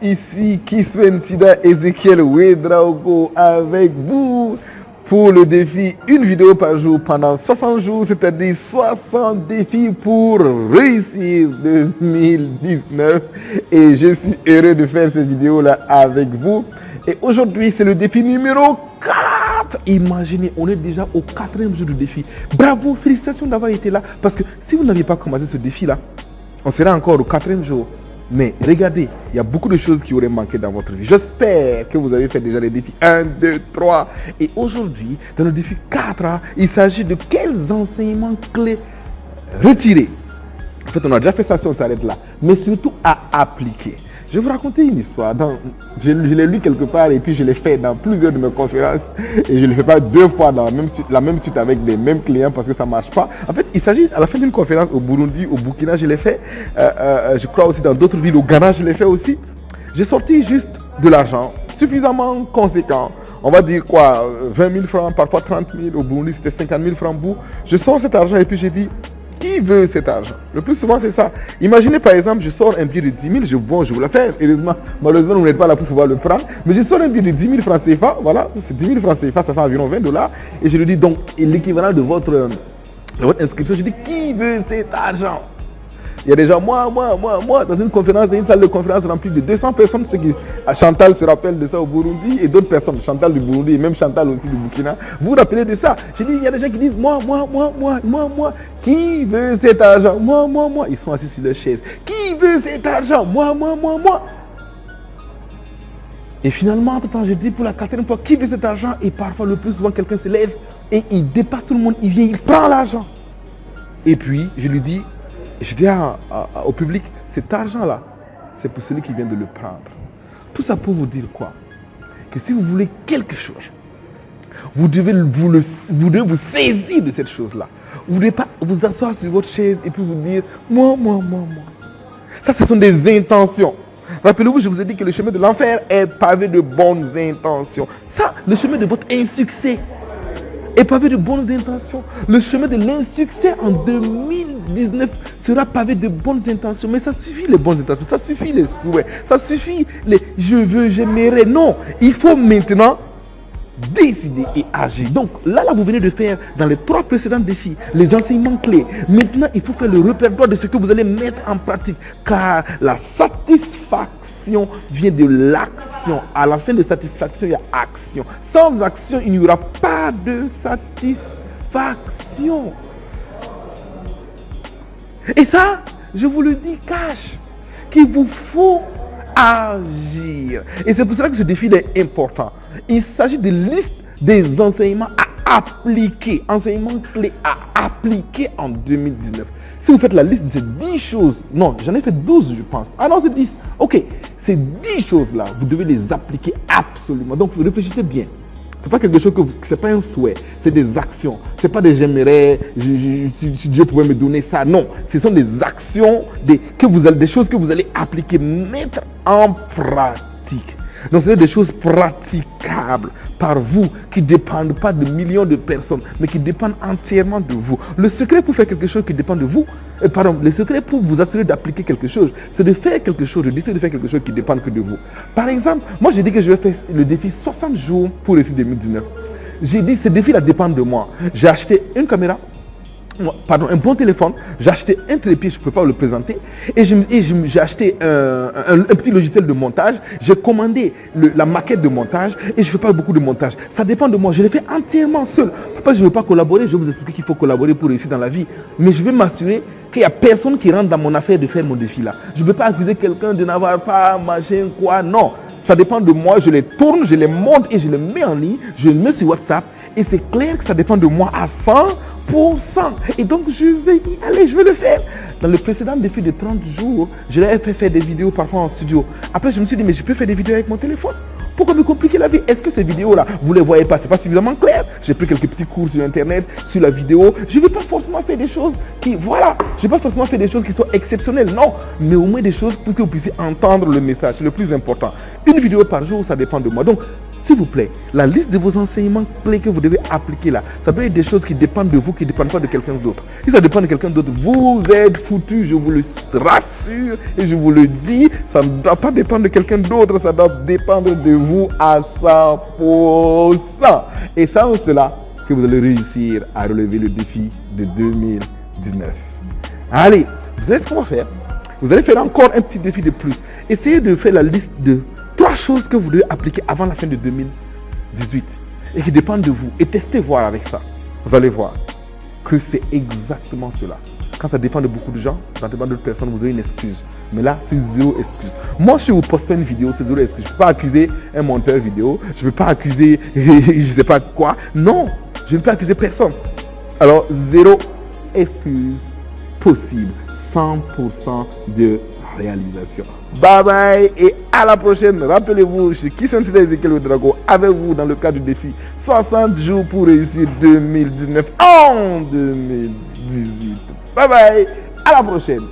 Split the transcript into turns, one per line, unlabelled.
ici Kiswentida Ezekiel Ouedraogo avec vous pour le défi une vidéo par jour pendant 60 jours, c'est-à-dire 60 défis pour réussir 2019. Et je suis heureux de faire cette vidéo-là avec vous. Et aujourd'hui, c'est le défi numéro 4. Imaginez, on est déjà au 4e jour du défi. Bravo, félicitations d'avoir été là. Parce que si vous n'aviez pas commencé ce défi-là, on serait encore au 4e jour. Mais regardez, il y a beaucoup de choses qui auraient manqué dans votre vie. J'espère que vous avez fait déjà les défis 1, 2, 3. Et aujourd'hui, dans le défi 4, il s'agit de quels enseignements clés retirer. En fait, on a déjà fait ça si on s'arrête là. Mais surtout à appliquer. Je vais vous raconter une histoire. Je l'ai lu quelque part et puis je l'ai fait dans plusieurs de mes conférences. Et je ne le fais pas 2 fois dans la même suite avec les mêmes clients parce que ça ne marche pas. En fait, il s'agit à la fin d'une conférence au Burundi, au Burkina, je l'ai fait. Je crois aussi dans d'autres villes, au Ghana, je l'ai fait aussi. J'ai sorti juste de l'argent suffisamment conséquent. On va dire quoi, 20 000 francs, parfois 30 000. Au Burundi, c'était 50 000 francs bout. Je sors cet argent et puis j'ai dit... Qui veut cet argent? Le plus souvent, c'est ça. Imaginez par exemple, je sors un billet de 10 000, je vous le fais. Heureusement, malheureusement, vous n'êtes pas là pour pouvoir le prendre. Mais je sors un billet de 10 000 francs CFA. Voilà, c'est 10 000 francs CFA, ça fait environ $20. Et je lui dis donc, l'équivalent de votre inscription, je dis, qui veut cet argent? Il y a déjà moi, dans une conférence, une salle de conférence remplie de 200 personnes, Chantal se rappelle de ça au Burundi et d'autres personnes, Chantal du Burundi et même Chantal aussi du Burkina, vous vous rappelez de ça? J'ai dit, il y a des gens qui disent, moi, qui veut cet argent? Moi, ils sont assis sur leur chaise. Qui veut cet argent? Moi. Et finalement, tout le temps, je dis pour la 4e fois, qui veut cet argent? Et parfois, le plus souvent, quelqu'un se lève et il dépasse tout le monde, il vient, il prend l'argent. Et puis, je lui dis, je dis au public, cet argent-là, c'est pour celui qui vient de le prendre. Tout ça pour vous dire quoi? Que si vous voulez quelque chose, vous devez vous saisir de cette chose-là. Vous ne devez pas vous asseoir sur votre chaise et puis vous dire, moi. Ça, ce sont des intentions. Rappelez-vous, je vous ai dit que le chemin de l'enfer est pavé de bonnes intentions. Ça, le chemin de votre insuccès est pavé de bonnes intentions. Le chemin de l'insuccès en 2019 sera pavé de bonnes intentions. Mais ça suffit les bonnes intentions, ça suffit les souhaits, ça suffit les je veux, j'aimerais. Non, il faut maintenant décider et agir. Donc là, vous venez de faire dans les 3 précédents défis les enseignements clés. Maintenant, il faut faire le répertoire de ce que vous allez mettre en pratique. Car la satisfaction vient de l'action. À la fin de satisfaction, il y a action. Sans action, il n'y aura pas de satisfaction. Et ça, je vous le dis cash, qu'il vous faut agir. Et c'est pour cela que ce défi est important. Il s'agit de liste des enseignements à appliquer. Enseignements clés à appliquer en 2019. Si vous faites la liste de ces 10 choses, non, j'en ai fait 12 je pense. Ah non, c'est 10. Ok, ces 10 choses-là, vous devez les appliquer absolument. Donc, vous réfléchissez bien. C'est pas quelque chose c'est pas un souhait, c'est des actions. C'est pas des j'aimerais, si Dieu pouvait me donner ça. Non, ce sont des actions, des choses que vous allez appliquer, mettre en pratique. Donc, c'est des choses praticables par vous qui ne dépendent pas de millions de personnes, mais qui dépendent entièrement de vous. Le secret pour faire quelque chose qui dépend de vous, le secret pour vous assurer d'appliquer quelque chose, c'est de faire quelque chose, de décider de faire quelque chose qui ne dépend que de vous. Par exemple, moi j'ai dit que je vais faire le défi 60 jours pour réussir 2019. J'ai dit ce défi-là dépend de moi. J'ai acheté une caméra, un bon téléphone, j'ai acheté un trépied, je ne peux pas le présenter, et j'ai acheté un petit logiciel de montage, j'ai commandé la maquette de montage, et je ne fais pas beaucoup de montage. Ça dépend de moi, je le fais entièrement seul. Pourquoi je ne veux pas collaborer? Je vais vous expliquer qu'il faut collaborer pour réussir dans la vie, mais je vais m'assurer qu'il n'y a personne qui rentre dans mon affaire de faire mon défi là. Je ne veux pas accuser quelqu'un de n'avoir pas, machin, quoi, non. Ça dépend de moi, je les tourne, je les monte et je les mets en ligne, je les mets sur WhatsApp, et c'est clair que ça dépend de moi à 100%. Et donc je vais y aller, je vais le faire. Dans le précédent défi de 30 jours, je l'avais fait faire des vidéos parfois en studio. Après je me suis dit, mais je peux faire des vidéos avec mon téléphone. Pourquoi me compliquer la vie? Est-ce que ces vidéos-là, vous ne les voyez pas? C'est pas suffisamment clair. J'ai pris quelques petits cours sur internet, sur la vidéo. Je ne vais pas forcément faire des choses je ne vais pas forcément faire des choses qui sont exceptionnelles, non. Mais au moins des choses pour que vous puissiez entendre le message. C'est le plus important. Une vidéo par jour, ça dépend de moi. Donc, s'il vous plaît, la liste de vos enseignements clés que vous devez appliquer là, ça doit être des choses qui dépendent de vous, qui ne dépendent pas de quelqu'un d'autre. Si ça dépend de quelqu'un d'autre, vous êtes foutu, je vous le rassure et je vous le dis, ça ne doit pas dépendre de quelqu'un d'autre, ça doit dépendre de vous à 100%. Et ça ou cela, que vous allez réussir à relever le défi de 2019. Allez, vous savez ce qu'on va faire? Vous allez faire encore un petit défi de plus. Essayez de faire la liste de 3 choses que vous devez appliquer avant la fin de 2018 et qui dépendent de vous. Et testez voir avec ça. Vous allez voir que c'est exactement cela. Quand ça dépend de beaucoup de gens, ça dépend d'autres personnes, vous avez une excuse. Mais là, c'est zéro excuse. Moi, si vous postez une vidéo, c'est zéro excuse. Je ne peux pas accuser un monteur vidéo. Je ne peux pas accuser je ne sais pas quoi. Non, je ne peux accuser personne. Alors, zéro excuse possible. 100% de réalisation. Bye bye et à la prochaine. Rappelez-vous, je suis Christian Ezekiel Ouedraogo avec vous dans le cadre du défi 60 jours pour réussir 2019 en 2018. Bye bye, à la prochaine.